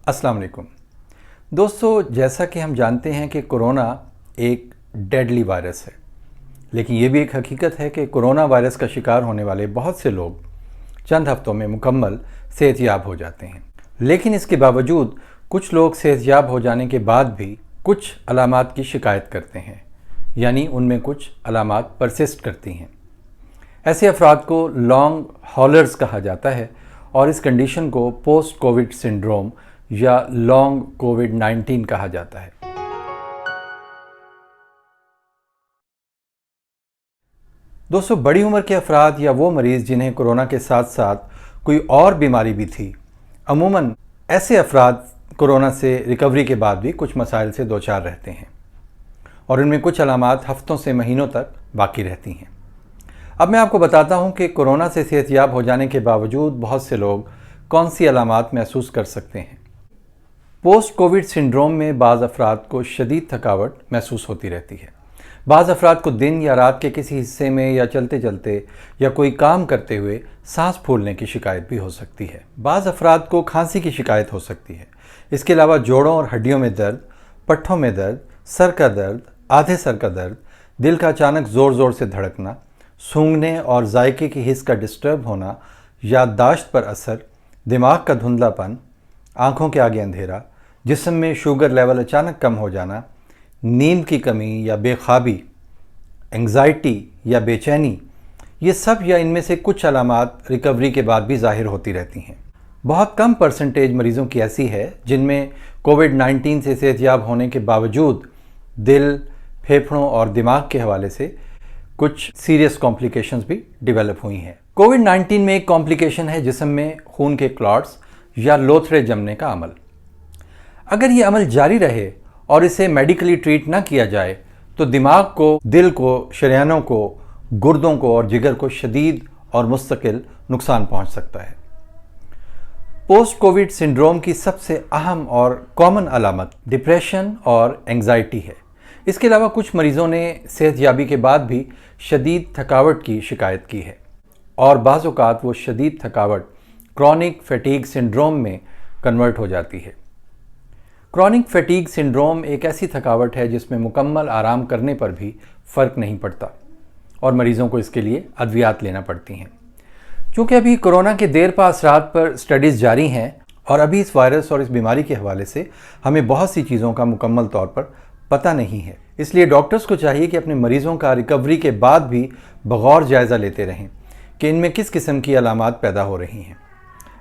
अस्सलाम वालेकुम दोस्तों, जैसा कि हम जानते हैं कि कोरोना एक डेडली वायरस है, लेकिन ये भी एक हकीकत है कि कोरोना वायरस का शिकार होने वाले बहुत से लोग चंद हफ्तों में मुकम्मल सेहतयाब हो जाते हैं। लेकिन इसके बावजूद कुछ लोग सेहतयाब हो जाने के बाद भी कुछ अलामात की शिकायत करते हैं, यानी उनमें कुछ अलामात परसिस्ट करती हैं। ऐसे अफराद को लॉन्ग हॉलर्स कहा जाता है और इस कंडीशन को पोस्ट कोविड सिंड्रोम या लॉन्ग कोविड-19 कहा जाता है। दोस्तों, बड़ी उम्र के अफराद या वो मरीज़ जिन्हें कोरोना के साथ साथ कोई और बीमारी भी थी, अमूमन ऐसे अफराद कोरोना से रिकवरी के बाद भी कुछ मसाइल से दो चार रहते हैं और इनमें कुछ अलामात हफ्तों से महीनों तक बाकी रहती हैं। अब मैं आपको बताता हूं कि कोरोना से सेहतयाब हो जाने के बावजूद बहुत से लोग कौन सी अलामात महसूस कर सकते हैं। पोस्ट कोविड सिंड्रोम में बाज़ अफराद को शदीद थकावट महसूस होती रहती है। बाज़ अफराद को दिन या रात के किसी हिस्से में या चलते चलते या कोई काम करते हुए सांस फूलने की शिकायत भी हो सकती है। बाज़ अफराद को खांसी की शिकायत हो सकती है। इसके अलावा जोड़ों और हड्डियों में दर्द, पट्ठों में दर्द, सर का दर्द, आधे सर का दर्द, दिल का अचानक ज़ोर ज़ोर से धड़कना, सूंघने और जायके की हिस्स का डिस्टर्ब होना, याददाश्त पर असर, दिमाग का धुंधलापन, आँखों के आगे अंधेरा, जिस्म में शुगर लेवल अचानक कम हो जाना, नींद की कमी या बेख्वाबी, एंग्जाइटी या बेचैनी, ये सब या इनमें से कुछ अलामात रिकवरी के बाद भी ज़ाहिर होती रहती हैं। बहुत कम परसेंटेज मरीज़ों की ऐसी है जिनमें कोविड-19 से सेहतयाब होने के बावजूद दिल, फेफड़ों और दिमाग के हवाले से कुछ सीरियस कॉम्प्लिकेशंस भी डेवलप हुई हैं। कोविड-19 में एक कॉम्प्लिकेशन है जिस्म में खून के क्लॉट्स या लोथड़े जमने का अमल। अगर ये अमल जारी रहे और इसे मेडिकली ट्रीट ना किया जाए तो दिमाग को, दिल को, शरियानों को, गुर्दों को और जिगर को शदीद और मुस्तकिल नुकसान पहुंच सकता है। पोस्ट कोविड सिंड्रोम की सबसे अहम और कॉमन अलामत डिप्रेशन और एंग्जाइटी है। इसके अलावा कुछ मरीज़ों ने सेहतयाबी के बाद भी शदीद थकावट की शिकायत की है और बाज़ औक़ात वो शदीद थकावट क्रॉनिक फैटीग सिंड्रोम में कन्वर्ट हो जाती है। क्रॉनिक फैटीग सिंड्रोम एक ऐसी थकावट है जिसमें मुकम्मल आराम करने पर भी फ़र्क नहीं पड़ता और मरीज़ों को इसके लिए अद्वियात लेना पड़ती हैं। चूँकि अभी कोरोना के देर पा असरात पर स्टडीज़ जारी हैं और अभी इस वायरस और इस बीमारी के हवाले से हमें बहुत सी चीज़ों का मुकम्मल तौर पर पता नहीं है, इसलिए डॉक्टर्स को चाहिए कि अपने मरीज़ों का रिकवरी के बाद भी बगौर जायज़ा लेते रहें कि इनमें किस किस्म की अलामात पैदा हो रही हैं।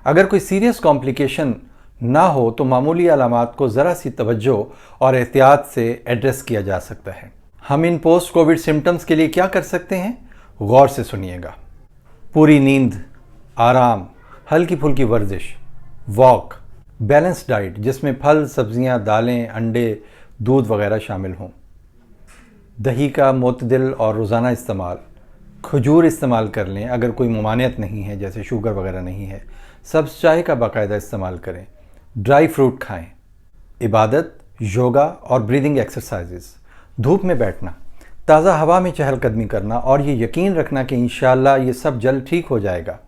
अगर कोई सीरियस कॉम्प्लिकेशन ना हो तो मामूली अलामात को ज़रा सी तवज्जो और एहतियात से एड्रेस किया जा सकता है। हम इन पोस्ट कोविड सिम्टम्स के लिए क्या कर सकते हैं, गौर से सुनिएगा। पूरी नींद, आराम, हल्की फुल्की वर्जिश, वॉक, बैलेंस डाइट जिसमें फल, सब्जियां, दालें, अंडे, दूध वगैरह शामिल हों, दही का मुतदिल और रोज़ाना इस्तेमाल, खजूर इस्तेमाल कर लें अगर कोई ममानियत नहीं है जैसे शुगर वगैरह नहीं है, सब्ज़ चाय का बाकायदा इस्तेमाल करें, ड्राई फ्रूट खाएं, इबादत, योगा और ब्रीदिंग एक्सरसाइजेस, धूप में बैठना, ताज़ा हवा में चहलकदमी करना और ये यकीन रखना कि इंशाअल्लाह ये सब जल्द ठीक हो जाएगा,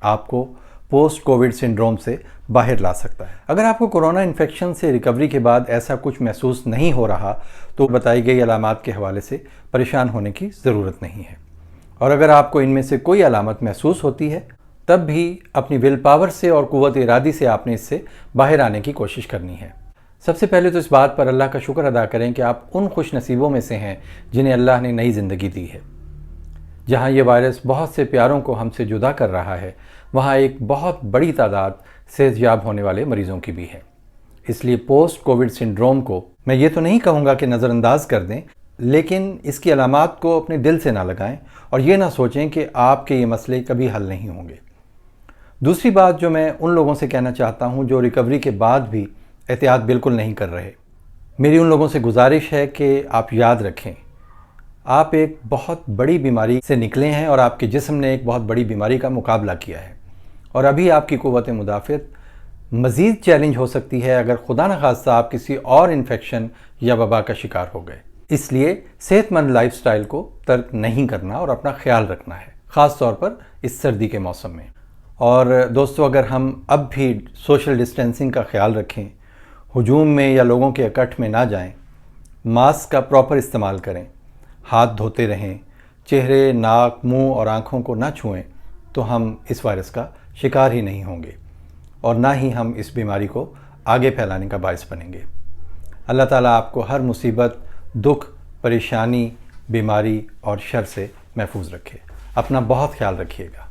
आपको पोस्ट कोविड सिंड्रोम से बाहर ला सकता है। अगर आपको कोरोना इन्फेक्शन से रिकवरी के बाद ऐसा कुछ महसूस नहीं हो रहा तो बताई गई अलामात के हवाले से परेशान होने की ज़रूरत नहीं है, और अगर आपको इनमें से कोई अलामत महसूस होती है तब भी अपनी विल पावर से और क़ुव्वत इरादी से आपने इससे बाहर आने की कोशिश करनी है। सबसे पहले तो इस बात पर अल्लाह का शुक्र अदा करें कि आप उन खुश नसीबों में से हैं जिन्हें अल्लाह ने नई ज़िंदगी दी है। जहाँ ये वायरस बहुत से प्यारों को हमसे जुदा कर रहा है, वहाँ एक बहुत बड़ी तादाद सेहतयाब होने वाले मरीज़ों की भी है। इसलिए पोस्ट कोविड सिंड्रोम को मैं ये तो नहीं कहूँगा कि नज़रअंदाज कर दें, लेकिन इसकी अलामात को अपने दिल से ना लगाएं और ये ना सोचें कि आपके ये मसले कभी हल नहीं होंगे। दूसरी बात जो मैं उन लोगों से कहना चाहता हूँ जो रिकवरी के बाद भी एहतियात बिल्कुल नहीं कर रहे, मेरी उन लोगों से गुजारिश है कि आप याद रखें, आप एक बहुत बड़ी बीमारी से निकले हैं और आपके जिस्म ने एक बहुत बड़ी बीमारी का मुकाबला किया है और अभी आपकी क़ुव्वत मुदाफ़ियत मज़ीद चैलेंज हो सकती है अगर खुदा न खास्ता आप किसी और इन्फेक्शन या वबा का शिकार हो गए। इसलिए सेहतमंद लाइफस्टाइल को तर्क नहीं करना और अपना ख्याल रखना है, ख़ास तौर पर इस सर्दी के मौसम में। और दोस्तों, अगर हम अब भी सोशल डिस्टेंसिंग का ख्याल रखें ہجوم میں یا لوگوں کے اکٹھ میں نہ جائیں، ماسک کا پراپر استعمال کریں، ہاتھ دھوتے رہیں، چہرے، ناک، منہ اور آنکھوں کو نہ چھوئیں تو ہم اس وائرس کا شکار ہی نہیں ہوں گے اور نہ ہی ہم اس بیماری کو آگے پھیلانے کا باعث بنیں گے۔ اللہ تعالیٰ آپ کو ہر مصیبت، دکھ، پریشانی، بیماری اور شر سے محفوظ رکھے۔ اپنا بہت خیال رکھیے گا۔